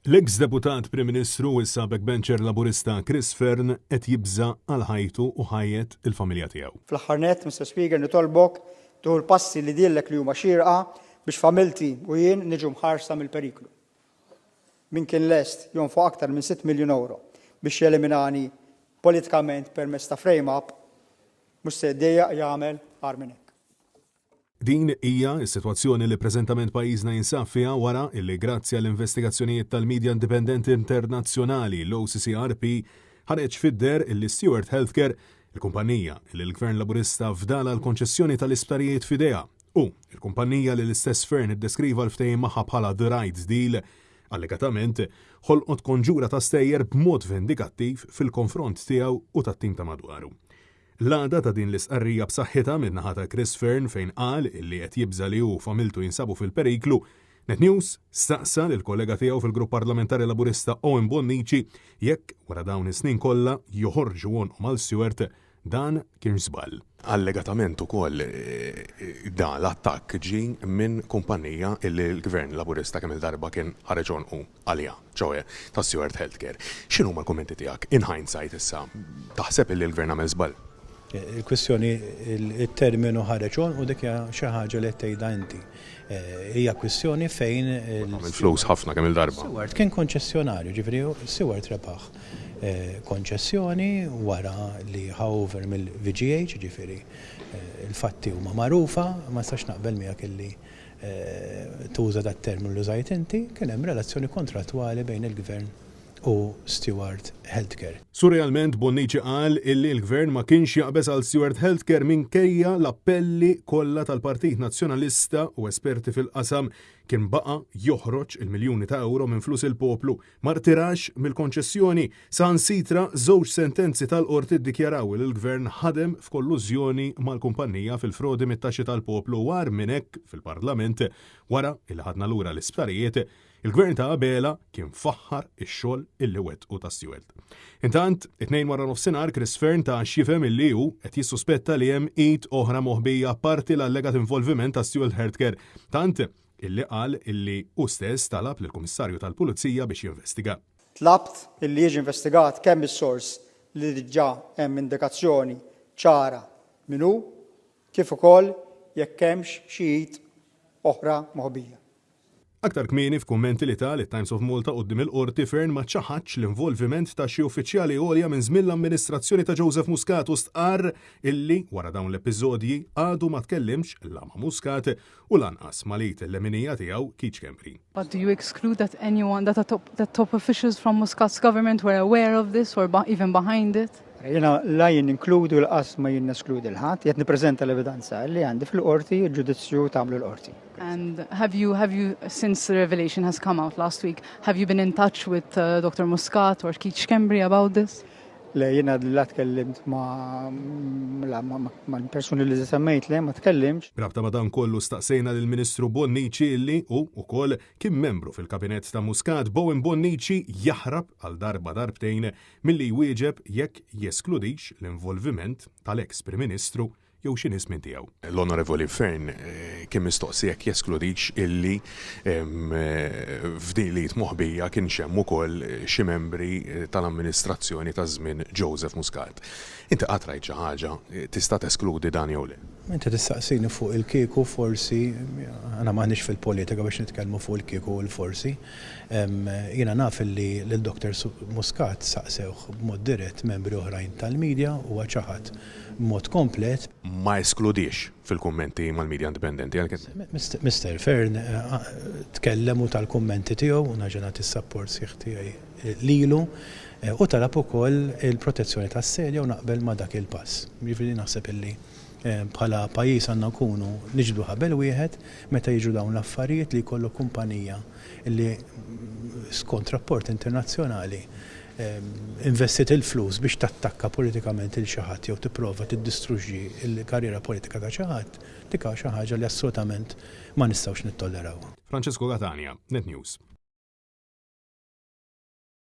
L-eks deputat Prim Ministru u s-sabeq bencher laburista Chris Fearn qed jibża għal ħajtu u ħajjet il-familja tiegħu. Fl-aħħar nett, Mr. Speaker, nitolbok tuħu l-passi li dillek li huma xierqa biex familti u jien niġu mħarsa mill-periklu. Min kien lest jonfoq aktar minn 6 miljun euro biex jeliminani politikament permezz ta' frame-up mhux se jdejjaq jagħmel għar minn hekk. Din hija s-sitwazzjoni li preżentament pajjiżna jinsab fiha wara illi grazzi għall-investigazzjonijiet tal-Media Indipendenti Internazzjonali l-OCCRP ħareġ fid-der illi Stewart Healthcare, il-kumpanija li l-Gvern Laburista fdala l-konċessjoni tal-isptarijiet f'idejha u il-kumpanija li l-istess Fearn iddeskriva l-ftehim magħha bħala The Right Deal, allegatament ħolqot konġura ta' stejjer b'mod vendikattiv fil-konfront tiegħu u tat-tim ta' madwaru. L-għada ta' din l-isqarrija b'saħħitha min-naħa ta' Chris Fearn fejn qal illi qed jibża li hu familtu jinsabu fil-periklu, NetNews staqsa lil kollega tiegħu fil-Grupp Parlamentari Laburista Owen Bonnici jekk wara dawn is-snin kollha joħorġu wonqhom għal Stewart dan kien żball. Allegatament ukoll dan l-attakk ġie minn kumpanija illi l-Gvern Laburista kemm il-darba kien ħareġ onqu għaliha, ġewwa ta' Stewart Healthcare. X'inhu huma l-kummenti tiegħek in hindsight issa? Taħseb illi l-Gvern għamel żball? Il-kwestjoni il-terminu ħareġ u dik xi ħaġa li tgħidha inti. Hija kwestjoni fejn il-flus ħafna kemm il-darba. Stewart kien konċessjonarju, ġifieri Stewart rebaħ konċessjoni wara li over mill-VGH, ġifieri il-fatti huma magħrufa, ma stax naqbel miegħek illi tuża dat-terminu li użajt inti, kien hemm relazzjoni kontrattwali bejn il-Gvern u Stewart Healthcare. Surrealment Bonnici qal illi l-Gvern ma kienx jaqbeż għal Stewart Healthcare minkejja l-appelli kollha tal-Partit Nazzjonalista u esperti fil-qasam kien baqa' joħroġ il-miljuni ta' euro minn flus il-poplu, ma rtirax mill-konċessjoni sansitra żewġ sentenzi tal-qorti ddikjaraw li l-Gvern ħadem f'kollużjoni mal-kumpanija fil-frodi mit-taxxi tal-poplu war minn hekk fil-Parlament wara il ħadna lura l-isptarijiet. Il-Gvern ta' qabela kien faħħar ix-xogħol illi wettqu ta' Stewart. Intant, it-tnejn wara nofsinhar Chris Fearn ta' xifhem illi hu qed jissuspetta li hemm id oħra moħbija parti l-allegat involviment ta' Stewart Healthcare, tant illi qal illi hu stess talab lill-Kummissarju tal-Pulizija biex jinvestiga. Tlabt illi jiġi investigat kemm is-sors li diġà hemm indikazzjoni ċara min hu kif ukoll jekk hemmx xi id oħra moħbija. Aktar kmieni f'kummenti li tal it-Times of Malta quddiem il-qorti Fearn ma ċaħadx l-involviment ta' xi uffiċjali għolja minn żmien l-amministrazzjoni ta' Joseph Muscat u stqarr illi wara dawn l-episodji għadu ma tkellimx la ma' Muscat u lanqas ma' lit il-leminija tiegħu Keith Schembri. But do you exclude that anyone, that top officials from Muscat's government were aware of this or even behind it? Jena la jien inkludu l-qas ma jien neskludi l-ħadd, qed nippreżenta l-evidenza li għandi fil-qorti, il-ġudizzju tagħmlu l-qorti. And have you, since the revelation has come out last week, have you been in touch with Dr. Muscat or Keith Schembri about this? Le jiena la tkellimt ma' persuni li semmejt le ma tkellimx. Rabta ma dan kollu staqsejna lill-Ministru Bonnici illi hu wkoll kien membru fil-kabinett ta' Muscat Owen Bonnici jaħrab għal darba darbtejn milli jwieġeb jekk jeskludix l-involviment tal-eks Prim Ministru jew xi nies minn tiegħu. L-Onorevoli Fearn kien mistoqsi jekk jeskludix illi f'diliet moħbija kien hemm ukoll xi membri tal-amministrazzjoni ta' żmien Joseph Muscat. Inti qatt rajt xi ħaġa tista' teskludi dan jew le? Inti tistaqsini fuq il-kieku forsi, għana maħniex fil-politika biex nitkellmu fuq il-kieku u l-forsi. Jiena naf li l-Dr. Muscat saqsewh b'mod dirett membri oħrajn tal-medja u ċaħat b'mod komplet. Ma eskludix fil-kummenti mal-Media Indipendenti. Mr. Fearn tkellem u tal-kummenti tiegħu u naġenat is-sapport sieħ tiegħi lilu u talab ukoll il-protezzjoni tas-sedja u naqbel ma' dak il-pass. Jiġifieri naħseb illi bħala pajjiż għandna nkunu niġbdu ħabel wieħed meta jiġu dawn l-affarijiet li jkollu kumpanija li skont rapport internazzjonali investit il-flus biex tattakka politikament il xi ħadd jew tipprova tiddistruġġi l-karriera politika ta' xi ħadd, dik xi ħaġa li assolutament ma nistgħux nittolleraw. Francesco Catania, NetNews.